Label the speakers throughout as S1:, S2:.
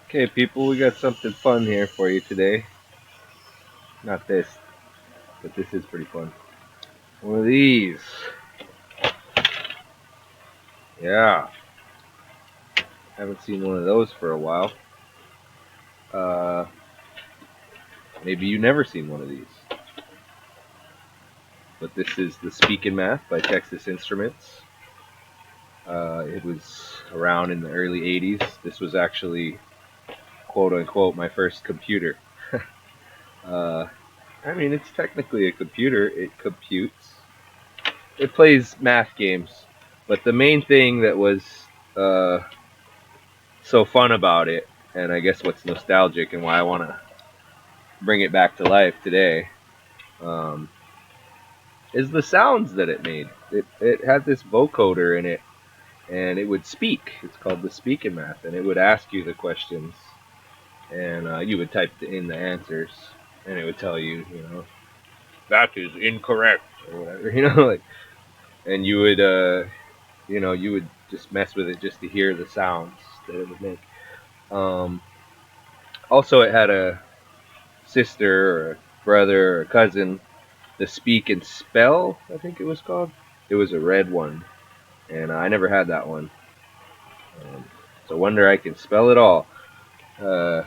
S1: Okay, people, we got something fun here for you today. Not this, but this is pretty fun. One of these. Yeah, haven't seen one of those for a while. Uh, Maybe you never seen one of these. But this is the Speak and Math by Texas Instruments. It was around in the early 80s. This was actually, quote unquote, my first computer. uh, I mean, it's technically a computer. It computes. It plays math games. But the main thing that was uh, so fun about it, and I guess what's nostalgic and why I want to bring it back to life today, um, is the sounds that it made. It had this vocoder in it, and it would speak. It's called the Speak and Math, and it would ask you the questions, and you would type in the answers, and it would tell you, that is incorrect or whatever, like, and you would just mess with it just to hear the sounds that it would make. Um, Also, it had a sister or a brother or a cousin, the Speak and Spell, I think it was called. It was a red one, and I never had that one. Um, so wonder I can spell it all. Uh,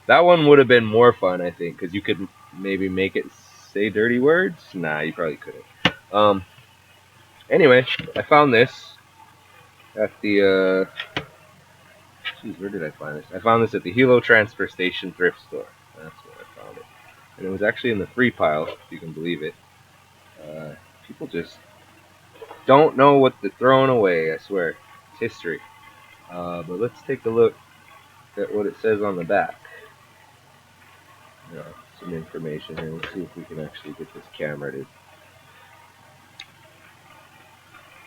S1: that one would have been more fun, I think, because you could maybe make it say dirty words. Nah, you probably couldn't. Um, anyway, I found this at the. Geez, where did I find this? I found this at the Hilo transfer station thrift store. That's where I found it, and it was actually in the free pile, if you can believe it. Uh, People just don't know what they're throwing away, I swear. It's history. But let's take a look at what it says on the back. Some information here. Let's see if we can actually get this camera to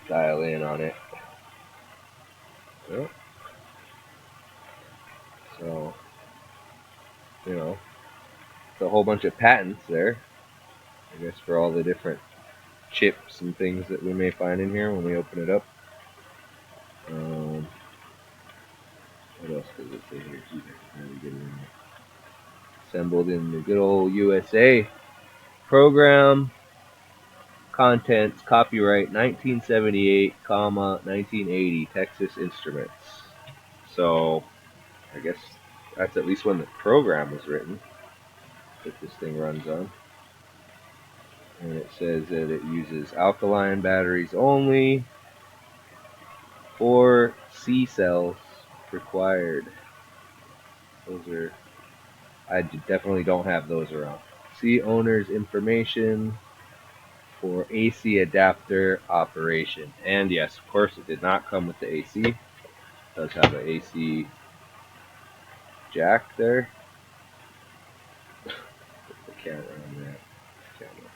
S1: dial in on it. Yep. So, you know, it's a whole bunch of patents there, I guess, for all the different chips and things that we may find in here when we open it up. What else does it say here? Really get it in there. Assembled in the good old USA. Program contents copyright 1978, 1980 Texas Instruments. So I guess that's at least when the program was written that this thing runs on. And it says that it uses alkaline batteries only. 4 C cells required. Those are, I definitely don't have those around. See owner's information for AC adapter operation. And yes, of course, it did not come with the AC. It does have an AC jack there. Put the camera on that. Camera.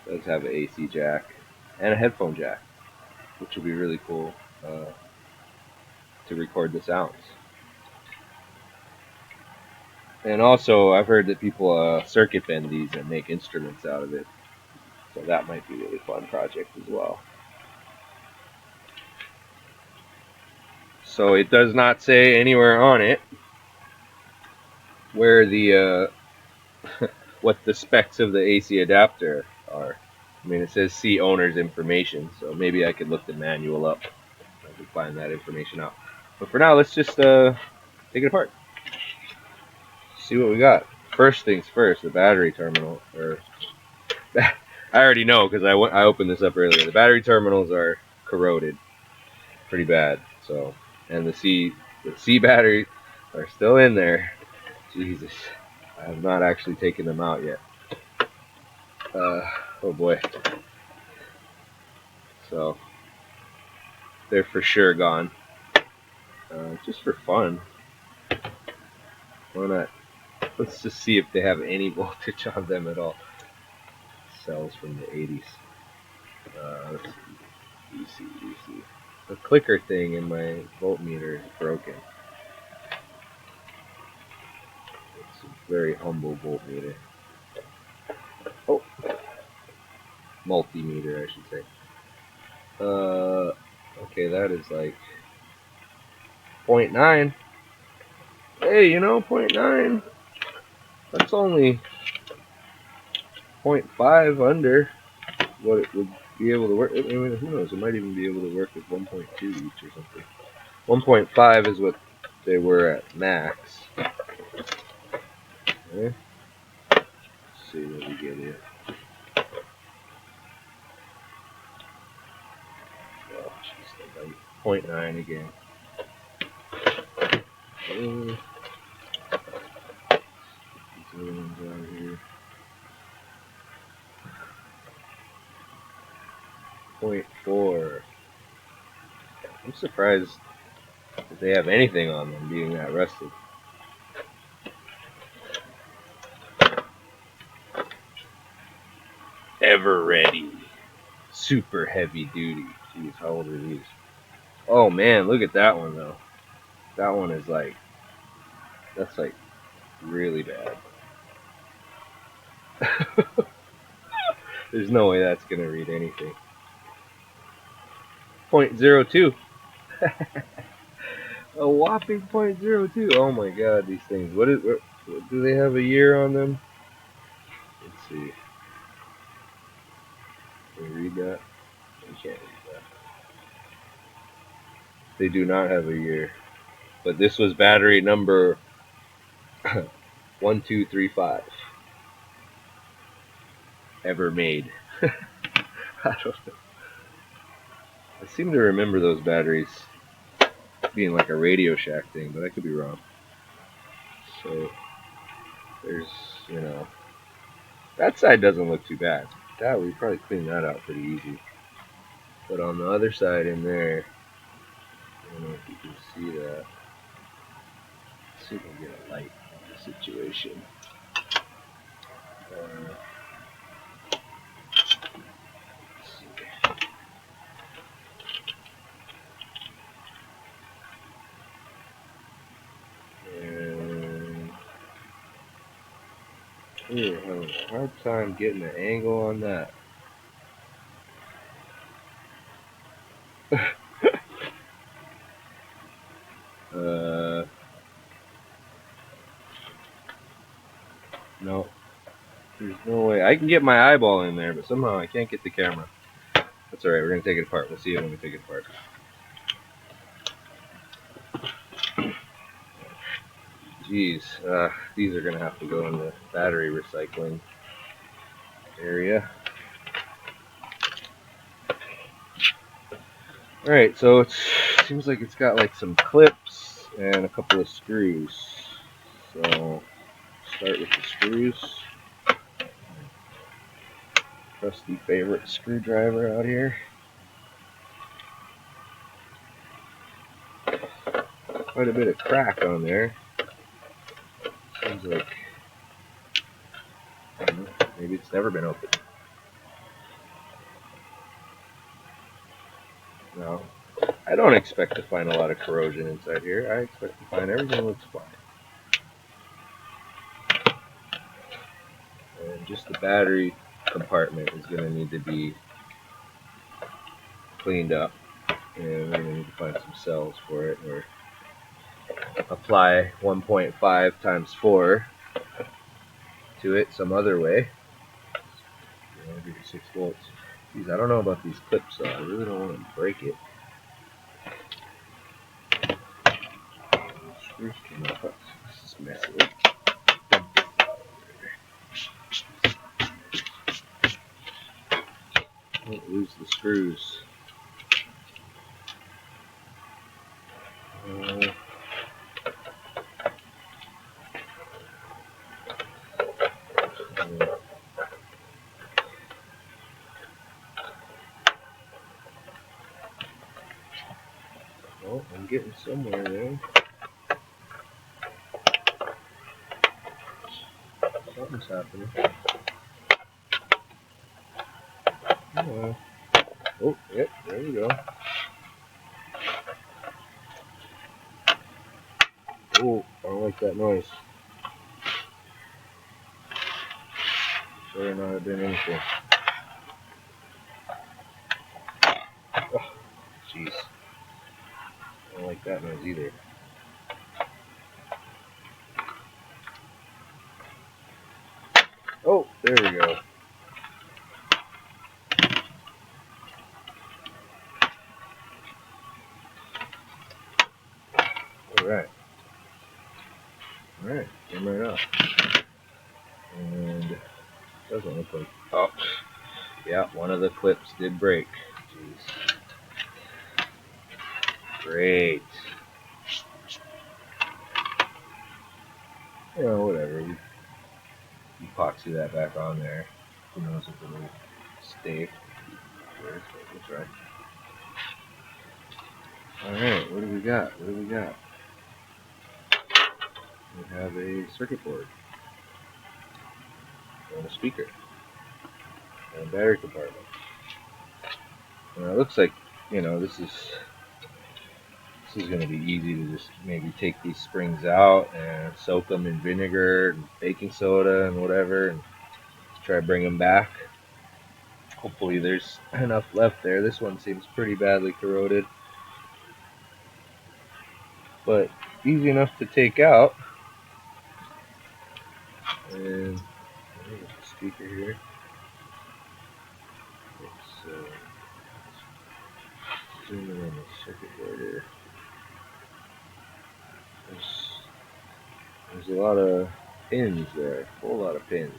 S1: It does have an AC jack and a headphone jack, which would be really cool to record the sounds. And also, I've heard that people circuit bend these and make instruments out of it. So that might be a really fun project as well. So it does not say anywhere on it where the what the specs of the AC adapter are. I mean, it says see owner's information, so maybe I could look the manual up. I could find that information out. But for now, let's just take it apart. See what we got. First things first, the battery terminal. I already know because I opened this up earlier. The battery terminals are corroded pretty bad. So, and the C batteries are still in there. Jesus, I have not actually taken them out yet. Oh boy. So they're for sure gone. Just for fun, why not? Let's just see if they have any voltage on them at all. Cells from the 80s. Let's see. DC. The clicker thing in my voltmeter is broken. It's a very humble voltmeter. Oh, multimeter, I should say. Okay, that is like 0.9. hey, you know, 0.9, that's only 0.5 under what it would be able to work. I mean, who knows? It might even be able to work with 1.2 each or something. 1.5 is what they were at max. Okay. Let's see what we get here. Oh, jeez, 0.9 again. These other ones out here. 0.4. I'm surprised that they have anything on them being that rusted. Ever ready. Super heavy duty. Jeez, how old are these? Oh man, look at that one though. That one is like, that's like really bad. There's no way that's gonna read anything. 0.02. A whopping 0.02. Oh my god, these things. What do they have a year on them? Let's see. Can you read that? You can't read that. They do not have a year. But this was battery number 1235 ever made. I don't know. I seem to remember those batteries being like a Radio Shack thing, but I could be wrong. So there's, you know, that side doesn't look too bad. That we probably clean that out pretty easy. But on the other side in there, I don't know if you can see that. Let's see if I can get a light on the situation. Let's see. And we're having a hard time getting an angle on that. No, there's no way. I can get my eyeball in there, but somehow I can't get the camera. That's alright, we're going to take it apart. We'll see it when we take it apart. Jeez, these are going to have to go in the battery recycling area. Alright, so it seems like it's got like some clips and a couple of screws. So, start with the screws. Trusty favorite screwdriver out here. Quite a bit of crack on there. Seems like, I don't know, maybe it's never been opened. No, I don't expect to find a lot of corrosion inside here. I expect to find everything looks fine. And just the battery compartment is going to need to be cleaned up. And we're going to need to find some cells for it, or apply 1.5 times 4 to it some other way. 6 volts. Geez, I don't know about these clips though. I really don't want to break it. Screws came off. This is messy. Don't lose the screws. Well, I'm getting somewhere there. Something's happening. Oh, yep, there we go. Oh, I don't like that noise. Better not have been anything. Oh, jeez. I don't like that noise either. There we go. Alright. Alright, came right off. And doesn't look like. Oh, yeah, one of the clips did break. Jeez. Great. You know, whatever. We epoxy that back on there. Who knows if it'll stay. We'll try. Alright, what do we got? What do we got? We have a circuit board. And a speaker. And a battery compartment. And it looks like, you know, this is going to be easy to just maybe take these springs out and soak them in vinegar and baking soda and whatever and try to bring them back. Hopefully there's enough left there. This one seems pretty badly corroded, but easy enough to take out. And there's the speaker here. Let's zoom in on the circuit board here. There's a lot of pins there, a whole lot of pins.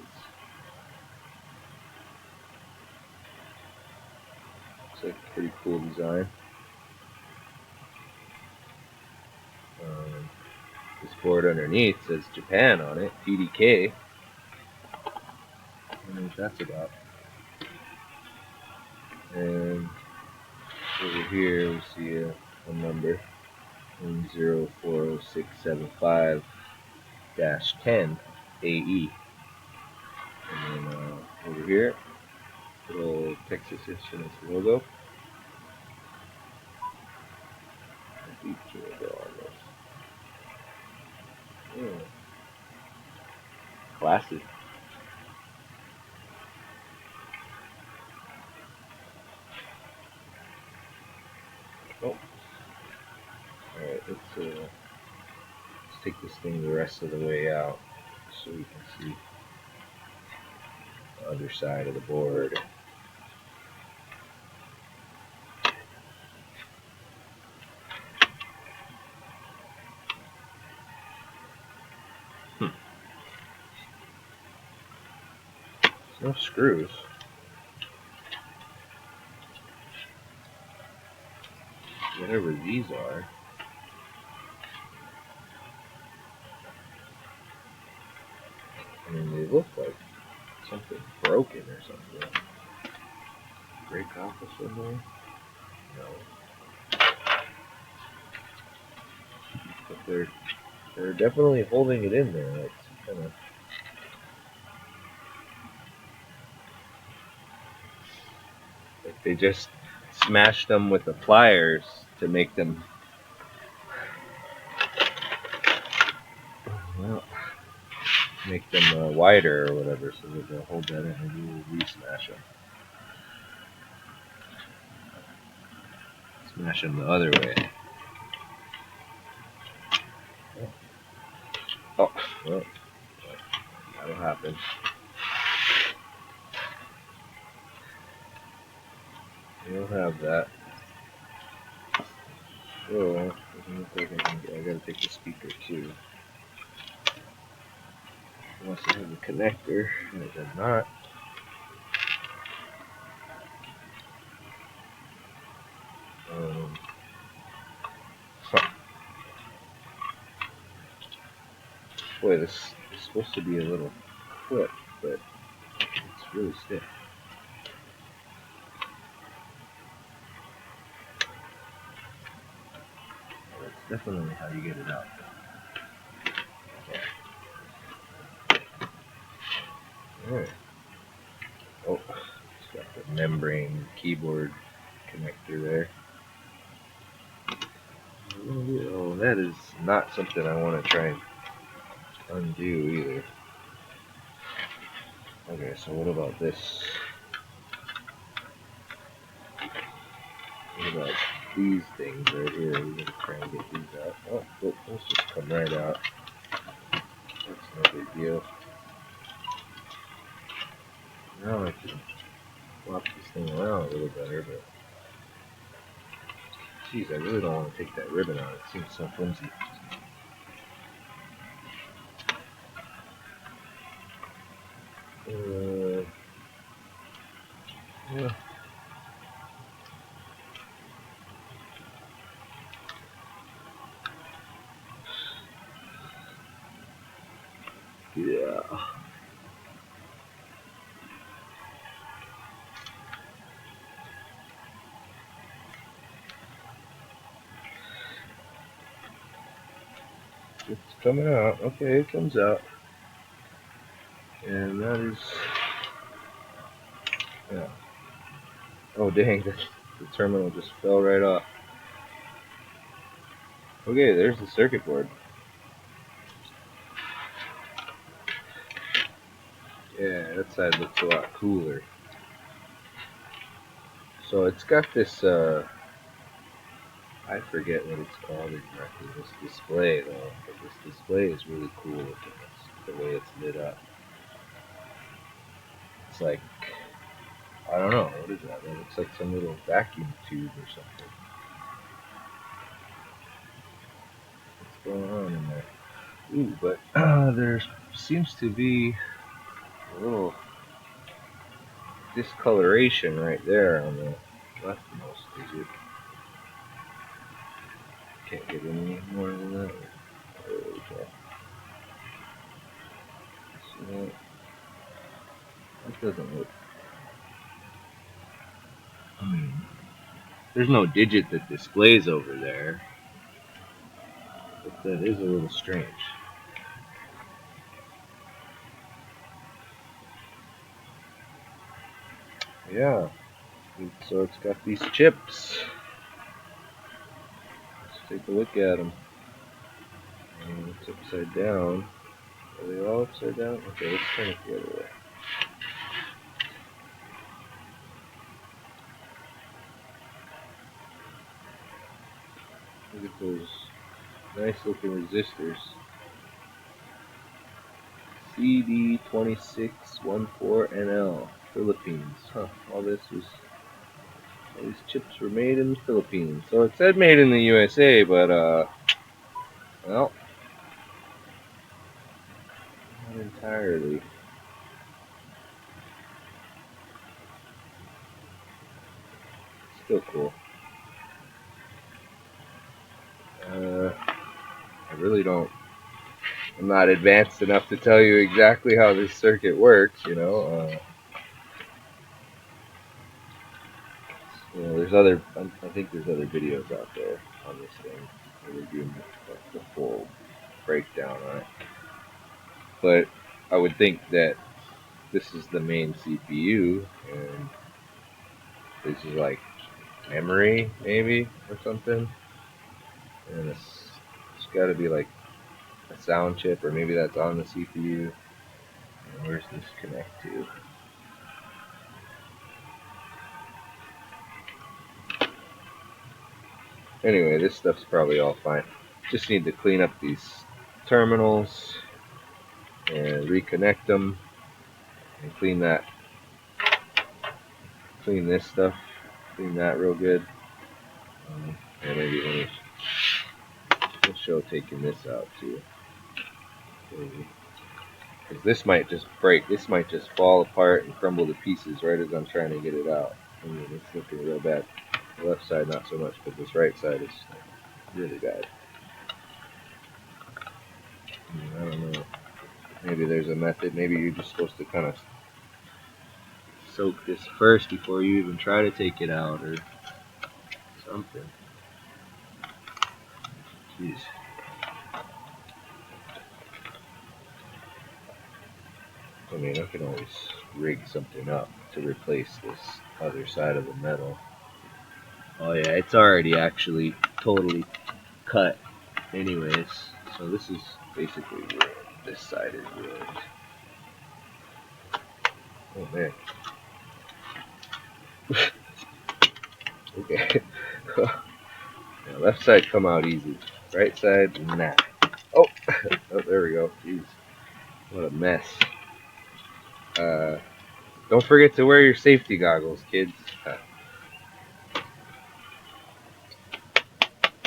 S1: Looks like a pretty cool design. This board underneath says Japan on it, PDK. I don't know what that's about. And over here we see a number 104675-10 AE. And then over here, little Texas Instruments logo. Deep logo on this. Classy. Oh. Alright, let's take this thing the rest of the way out so we can see the other side of the board. No screws. Whatever these are. I mean, they look like something broken or something. Break off of somewhere? No. But they're definitely holding it in there. Like kind of. Like they just smashed them with the pliers to make them. Well, make them wider or whatever, so that they'll hold that in and you will re-smash them. Smash them the other way. Oh, well, that'll happen. You'll have that. So, doesn't look like I gotta take the speaker too. Unless it has a connector, and it does not. Boy, this is supposed to be a little clip, but it's really stiff. That's definitely how you get it out. Alright. Oh, it's got the membrane keyboard connector there. Oh, that is not something I want to try and undo either. Okay, so what about this? What about these things right here? We're going to try and get these out. Oh, those just come right out. That's no big deal. Now I can swap this thing around a little better, but geez, I really don't want to take that ribbon out. It seems so flimsy. Yeah. Yeah. It's coming out. Okay, it comes out. And that is, yeah. Oh dang, the terminal just fell right off. Okay, there's the circuit board. Yeah, that side looks a lot cooler. So it's got this, I forget what it's called exactly, this display though. But this display is really cool looking. It's the way it's lit up. It's like, I don't know, what is that? It looks like some little vacuum tube or something. What's going on in there? Ooh, but there seems to be a little discoloration right there on the leftmost digit. Can't get any more than that. Okay. See that? That doesn't look. There's no digit that displays over there, but that is a little strange. Yeah. So it's got these chips. Let's take a look at them. It's upside down. Are they all upside down? Okay, let's turn it the other way. Look at those nice looking resistors. CD2614NL, Philippines. Huh, all these chips were made in the Philippines. So it said made in the USA, but well, not entirely. Still cool. I really don't. I'm not advanced enough to tell you exactly how this circuit works. There's other. I think there's other videos out there on this thing. They're doing the full breakdown on it. But I would think that this is the main CPU, and this is like memory, maybe, or something. And it's got to be like a sound chip, or maybe that's on the CPU. And where's this connect to? Anyway, this stuff's probably all fine. Just need to clean up these terminals and reconnect them and clean this stuff, clean that real good. And maybe we'll show taking this out too. Because this might just break. This might just fall apart and crumble to pieces right as I'm trying to get it out. I mean, it's looking real bad. The left side not so much, but this right side is really bad. I don't know. Maybe there's a method. Maybe you're just supposed to kind of soak this first before you even try to take it out or something. Jeez. I mean, I can always rig something up to replace this other side of the metal. Oh yeah, it's already actually totally cut anyways. So this is basically ruined. This side is ruined. Oh man. Okay. Yeah, left side come out easy. Right side, nah. Oh, oh there we go. Jeez. What a mess. But Don't forget to wear your safety goggles, kids.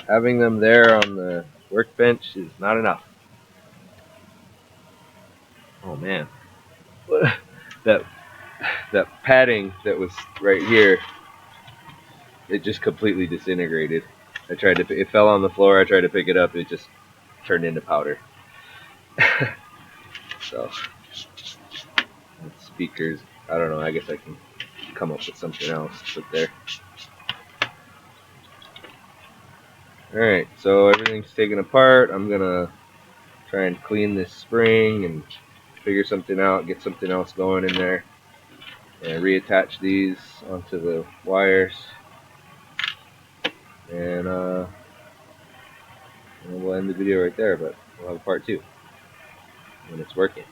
S1: Having them there on the workbench is not enough. Oh man, that that padding that was right here, it just completely disintegrated. It fell on the floor. I tried to pick it up. It just turned into powder. So speakers, I don't know. I guess I can come up with something else to put there. All right, so everything's taken apart. I'm gonna try and clean this spring and figure something out, get something else going in there, and reattach these onto the wires, and we'll end the video right there. But we'll have a part 2 when it's working.